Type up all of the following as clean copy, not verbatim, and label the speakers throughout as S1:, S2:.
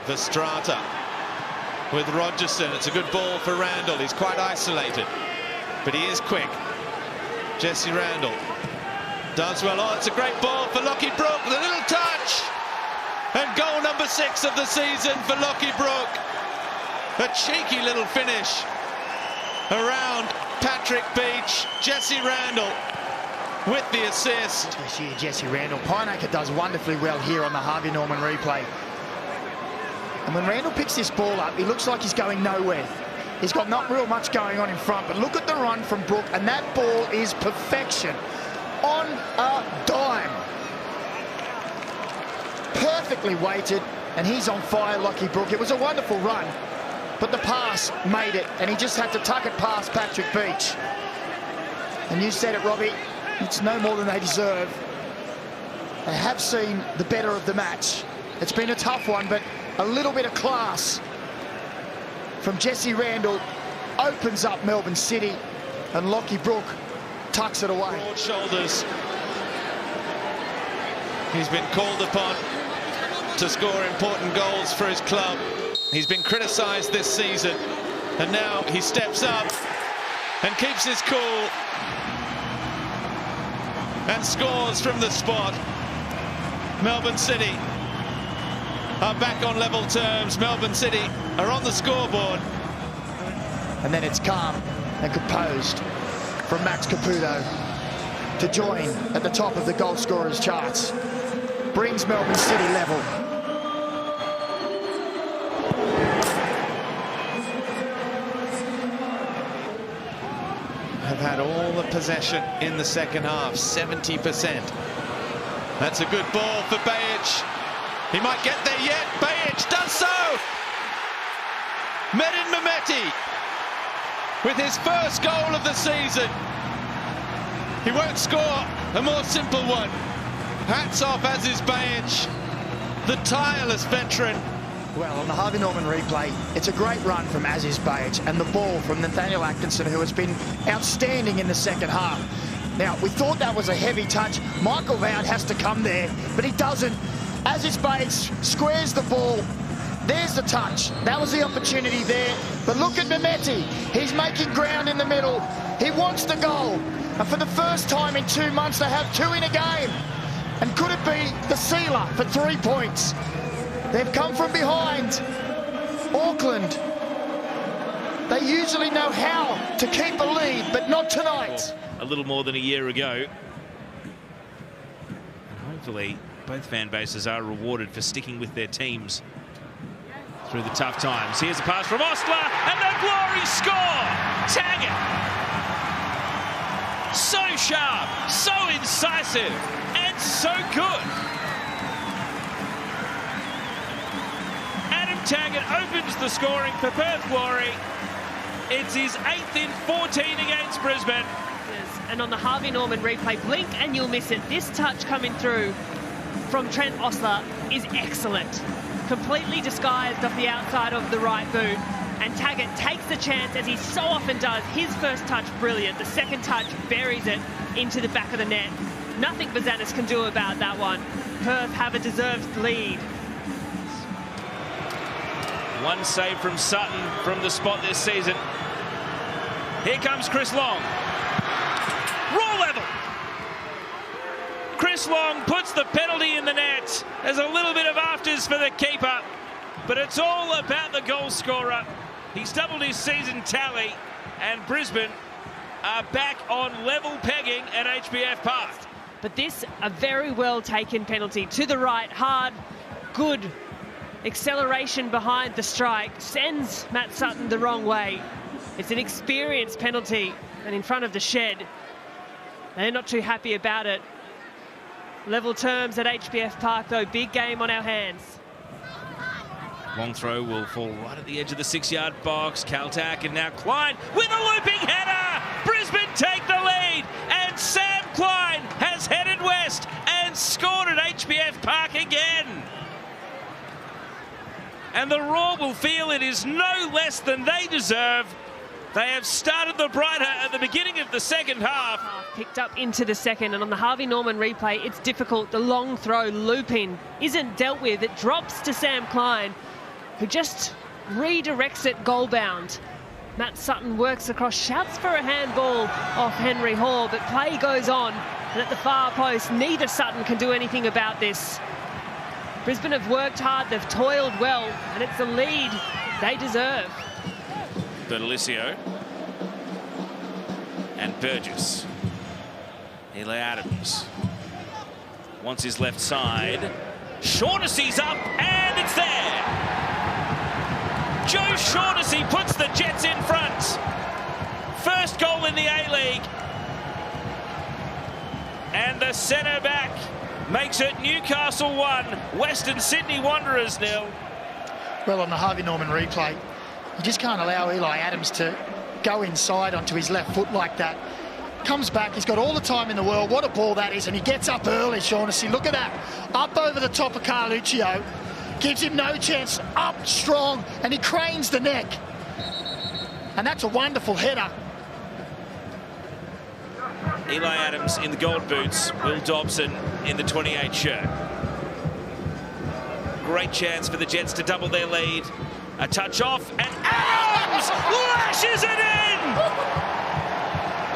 S1: Verstrata with Rogerson. It's a good ball for Randall. He's quite isolated, but he is quick. Jesse Randall does well. Oh, it's a great ball for Lockie Brook. The little touch. And goal number 6 of the season for Lockie Brook. A cheeky little finish around Patrick Beach. Jesse Randall with the assist.
S2: This year, Jesse Randall. Pineacre does wonderfully well here on the Harvey Norman replay. And when Randall picks this ball up, he looks like he's going nowhere. He's got not real much going on in front, but look at the run from Brook, and that ball is perfection on a dime. Perfectly weighted, and he's on fire, Lockie Brook. It was a wonderful run, but the pass made it, and he just had to tuck it past Patrick Beach. And you said it, Robbie, it's no more than they deserve. They have seen the better of the match. It's been a tough one, but a little bit of class from Jesse Randall opens up Melbourne City, and Lockie Brook tucks it away.
S1: Broad shoulders. He's been called upon to score important goals for his club. He's been criticised this season, and now he steps up and keeps his cool and scores from the spot. Melbourne City are back on level terms. Melbourne City are on the scoreboard.
S2: And then it's calm and composed from Max Caputo to join at the top of the goal scorers charts. Brings Melbourne City level.
S1: Have had all the possession in the second half, 70%. That's a good ball for Bajic. He might get there yet. Bajic does so. Medin Mehmeti with his first goal of the season. He won't score a more simple one. Hats off Aziz Bajic, the tireless veteran.
S2: Well, on the Harvey Norman replay, it's a great run from Aziz Bajic and the ball from Nathaniel Atkinson, who has been outstanding in the second half. Now, we thought that was a heavy touch. Michael Vowd has to come there, but he doesn't. Aziz Bajic squares the ball. There's the touch. That was the opportunity there. But look at Mehmeti. He's making ground in the middle. He wants the goal. And for the first time in 2 months, they have 2 in a game. And could it be the sealer for 3 points? They've come from behind. Auckland. They usually know how to keep a lead, but not tonight.
S3: A little more than a year ago. Hopefully, both fan bases are rewarded for sticking with their teams through the tough times. Here's a pass from Ostler, and the glory score! Taggart! So sharp, so incisive, and so good. Adam Taggart opens the scoring for Perth Glory. It's his 8th in 14 against Brisbane.
S4: Yes, and on the Harvey Norman replay, blink and you'll miss it. This touch coming through from Trent Ostler is excellent. Completely disguised off the outside of the right boot. And Taggart takes the chance, as he so often does. His first touch, brilliant. The second touch buries it into the back of the net. Nothing Bazanis can do about that one. Perth have a deserved lead.
S3: One save from Sutton from the spot this season. Here comes Chris Long. Raw level. Chris Long puts the penalty in the net. There's a little bit of afters for the keeper, but it's all about the goal scorer. He's doubled his season tally, and Brisbane are back on level pegging at HBF Park.
S4: But this, a very well taken penalty to the right, hard, good acceleration behind the strike, sends Matt Sutton the wrong way. It's an experienced penalty, and in front of the shed. They're not too happy about it. Level terms at HBF Park, though. Big game on our hands.
S3: Long throw will fall right at the edge of the 6-yard box. Kaltak and now Klein with a looping header. Brisbane take the lead, and Sam Klein has headed west and scored at HBF Park again. And the Raw will feel it is no less than they deserve. They have started the brighter at the beginning of the second half.
S4: Picked up into the second, and on the Harvey Norman replay, it's difficult. The long throw looping isn't dealt with. It drops to Sam Klein, who just redirects it goal-bound. Matt Sutton works across, shouts for a handball off Henry Hall, but play goes on. And at the far post, neither Sutton can do anything about this. Brisbane have worked hard, they've toiled well, and it's a lead they deserve.
S3: Bertolicio and Burgess. Eli Adams wants his left side. Shaughnessy's up, and it's there. Joe Shaughnessy puts the Jets in front. First goal in the A-League. And the centre-back makes it Newcastle 1, Western Sydney Wanderers 0.
S2: Well, on the Harvey Norman replay, you just can't allow Eli Adams to go inside onto his left foot like that. Comes back, he's got all the time in the world. What a ball that is, and he gets up early, Shaughnessy. Look at that. Up over the top of Carluccio. Gives him no chance. Up strong, and he cranes the neck. And that's a wonderful header.
S3: Eli Adams in the gold boots, Will Dobson in the 28 shirt. Great chance for the Jets to double their lead. A touch off, and Adams lashes it in!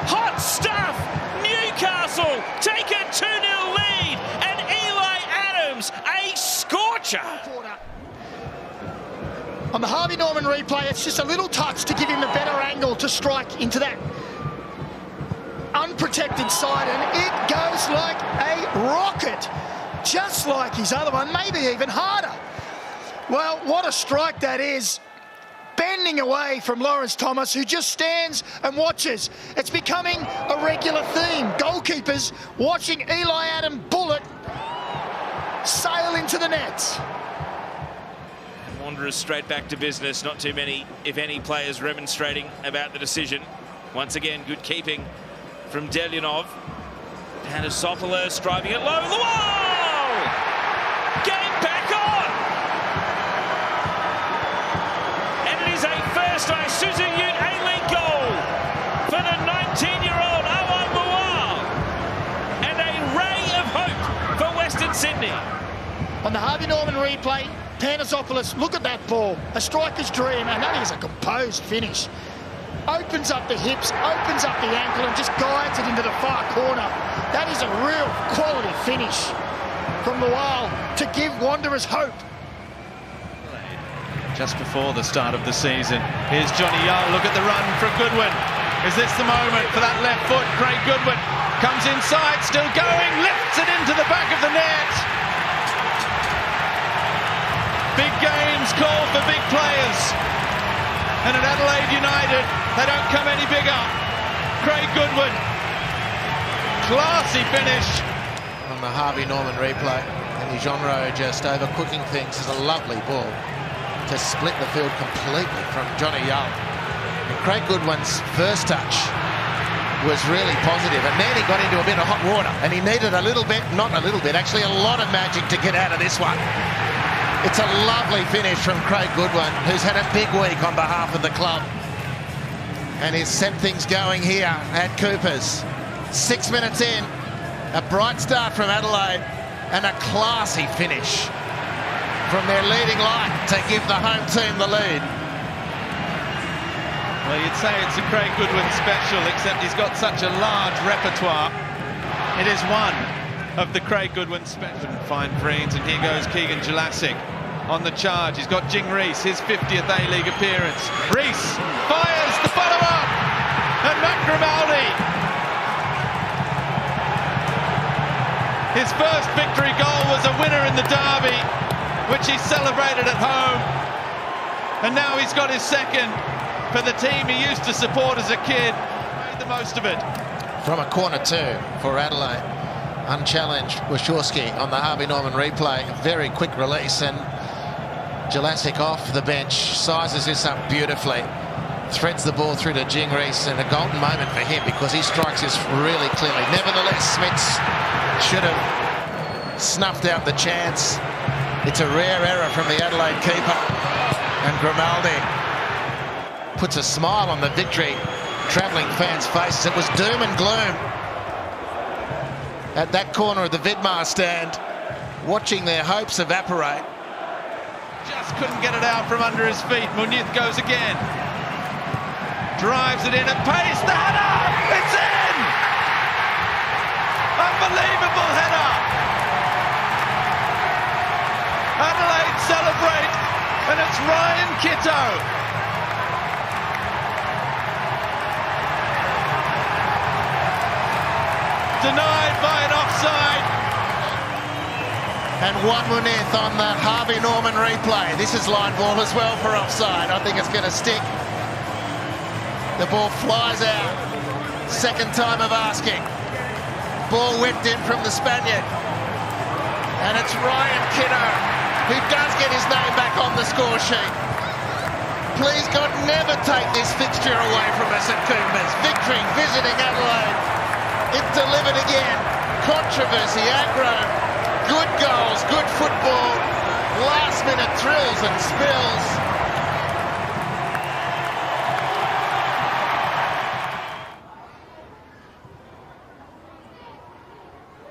S3: Hot stuff! Newcastle take a 2-0 lead, and Eli Adams, a scorcher!
S2: On the Harvey Norman replay, it's just a little touch to give him a better angle to strike into that unprotected side, and it goes like a rocket, just like his other one, maybe even harder. Well, what a strike that is. Bending away from Lawrence Thomas, who just stands and watches. It's becoming a regular theme. Goalkeepers watching Eli Adams bullet sail into the nets.
S3: Wanderers straight back to business. Not too many, if any, players remonstrating about the decision. Once again, good keeping from Delyanov. Panasopoulos driving it low. The wall! Game back on! And it is a first Isuzu UTE A-League goal for the 19-year-old Awan Mawal. And a ray of hope for Western Sydney.
S2: On the Harvey Norman replay, Panasopoulos, look at that ball. A striker's dream, and that is a composed finish. Opens up the hips, opens up the ankle, and just guides it into the far corner. That is a real quality finish from Mawal to give Wanderers hope.
S1: Just before the start of the season, here's Johnny Yull. Look at the run from Goodwin. Is this the moment for that left foot? Craig Goodwin comes inside, still going, lifts it into the back of the net. Big games call for big players. And at Adelaide United, they don't come any bigger. Craig Goodwin, classy finish.
S5: On the Harvey Norman replay, and Jonro just overcooking things. Is a lovely ball to split the field completely from Johnny Yull. And Craig Goodwin's first touch was really positive, and then he got into a bit of hot water, and he needed a little bit, not a little bit, actually a lot of magic to get out of this one. It's a lovely finish from Craig Goodwin, who's had a big week on behalf of the club. And he's set things going here at Cooper's. 6 minutes in, a bright start from Adelaide, and a classy finish from their leading light to give the home team the lead.
S1: Well, you'd say it's a Craig Goodwin special, except he's got such a large repertoire. It is one of the Craig Goodwin special. Fine greens, and here goes Keegan Jelassic on the charge. He's got Jing Reese, his 50th A-League appearance. Reese fires the follow-up, and Matt Grimaldi, his first victory goal was a winner in the derby, which he celebrated at home, and now he's got his second for the team he used to support as a kid. Made the most of it.
S5: From a corner two for Adelaide. Unchallenged Wachowski on the Harvey Norman replay. Very quick release, and Jelassic off the bench, sizes this up beautifully, threads the ball through to Jing Reese, and a golden moment for him because he strikes this really clearly. Nevertheless, Smits should have snuffed out the chance. It's a rare error from the Adelaide keeper, and Grimaldi puts a smile on the victory travelling fans' faces. It was doom and gloom at that corner of the Vidmar stand, watching their hopes evaporate.
S1: Just couldn't get it out from under his feet. Muñiz goes again. Drives it in at pace. The header! It's in! Unbelievable header! Adelaide celebrate, and it's Ryan Kitto. Denied by an offside.
S5: And one Muñiz on the Harvey Norman replay. This is line ball as well for offside. I think it's going to stick. The ball flies out. Second time of asking. Ball whipped in from the Spaniard. And it's Ryan Kitto, who does get his name back on the score sheet. Please God, never take this fixture away from us at Coombers. Victory visiting Adelaide. It's delivered again. Controversy, aggro, good goals, good football, last minute thrills and spills.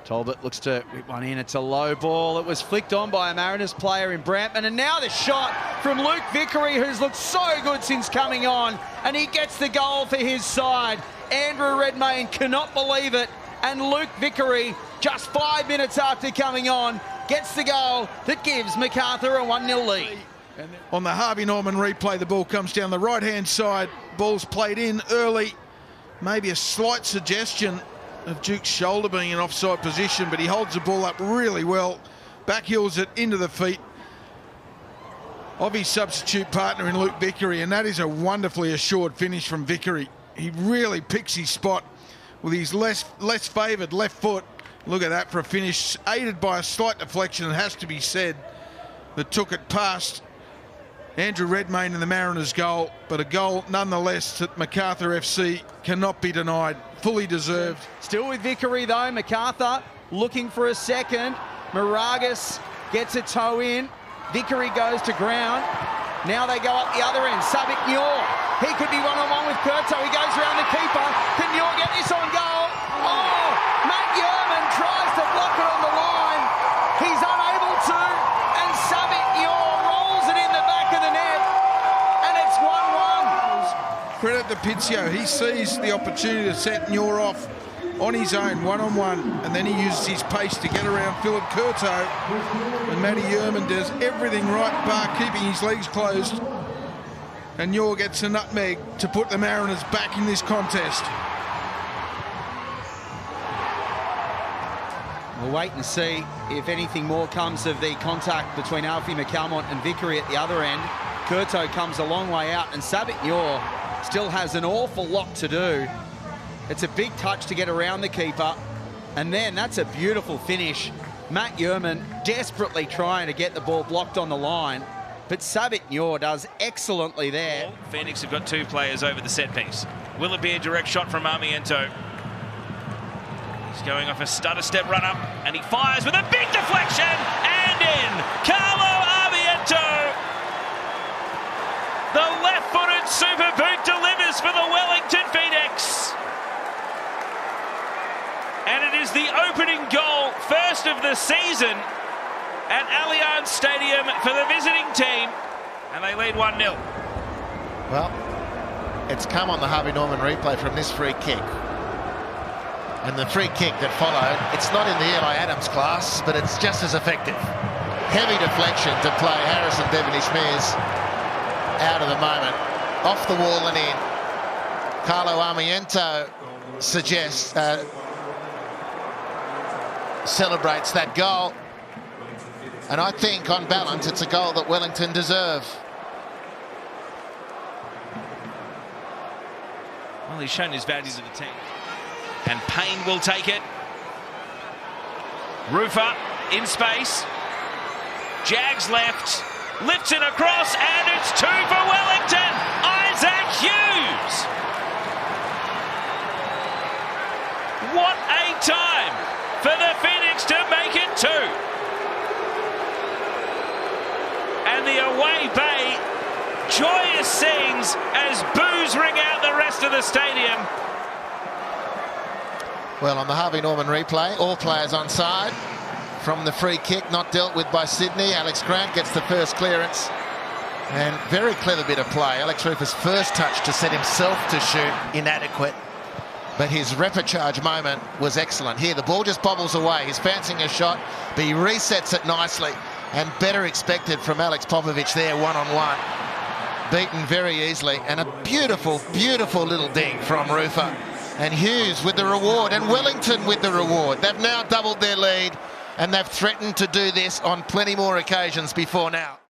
S6: Talbot looks to whip one in. It's a low ball. It was flicked on by a Mariners player in Brantman. And now the shot from Luke Vickery, who's looked so good since coming on. And he gets the goal for his side. Andrew Redmayne cannot believe it. And Luke Vickery, just 5 minutes after coming on, gets the goal that gives MacArthur a 1-0 lead.
S7: On the Harvey Norman replay, the ball comes down the right-hand side. Ball's played in early. Maybe a slight suggestion of Duke's shoulder being in offside position, but he holds the ball up really well, backheels it into the feet of his substitute partner in Luke Vickery, and that is a wonderfully assured finish from Vickery. He really picks his spot with his less favoured left foot. Look at that for a finish, aided by a slight deflection, it has to be said, that took it past Andrew Redmayne in the Mariners' goal, but a goal nonetheless that MacArthur FC cannot be denied. Fully deserved.
S6: Still with Vickery though, MacArthur looking for a second. Moragas gets a toe in. Vickery goes to ground. Now they go up the other end. Sabic Nyor. He could be one-on-one with Curto. He goes around the keeper. Can Nyor get this on goal? Oh, Matt Yerman tries to block it on the line. He's unable to. And Sabic Nyor rolls it in the back of the net. And it's 1-1.
S7: Credit to Pizio. He sees the opportunity to set Nyor off on his own, one-on-one, and then he uses his pace to get around Philip Curto. And Matty Yerman does everything right, bar keeping his legs closed. And Nyor gets a nutmeg to put the Mariners back in this contest.
S6: We'll wait and see if anything more comes of the contact between Alfie McCalmont and Vickery at the other end. Curto comes a long way out, and Sabic Nyor still has an awful lot to do. It's a big touch to get around the keeper, and then that's a beautiful finish. Matt Yerman desperately trying to get the ball blocked on the line, but Sabic Nyor does excellently there.
S3: Phoenix have got two players over the set piece. Will it be a direct shot from Armiento? He's going off a stutter step run up, and he fires with a big deflection, and in. Carlo Armiento. The left-footed super boot delivers for the Wellington Phoenix. And it is the opening goal, first of the season, at Allianz Stadium for the visiting team. And they lead 1-0.
S5: Well, it's come on the Harvey Norman replay from this free kick. And the free kick that followed, it's not in the Eli Adams class, but it's just as effective. Heavy deflection to play Harrison Devonish-Mears out of the moment. Off the wall and in. Carlo Armiento suggests, celebrates that goal. And I think, on balance, it's a goal that Wellington deserve.
S3: Well, he's shown his value to the team. And Payne will take it. Rufer in space. Jags left. Lifts it across, and it's 2 for Wellington. Isaac Hughes. What a time for the Phoenix to make it 2. And the away bay, joyous scenes as boos ring out the rest of the stadium.
S5: Well, on the Harvey Norman replay, all players on side. from the free kick, not dealt with by Sydney. Alex Grant gets the first clearance. And very clever bit of play. Alex Rufer's first touch to set himself to shoot, inadequate. But his repechage moment was excellent. Here, the ball just bobbles away. He's fancying a shot, but he resets it nicely. And better expected from Alex Popovic there, one-on-one. Beaten very easily. And a beautiful, beautiful little ding from Rufer. And Hughes with the reward, and Wellington with the reward. They've now doubled their lead, and they've threatened to do this on plenty more occasions before now.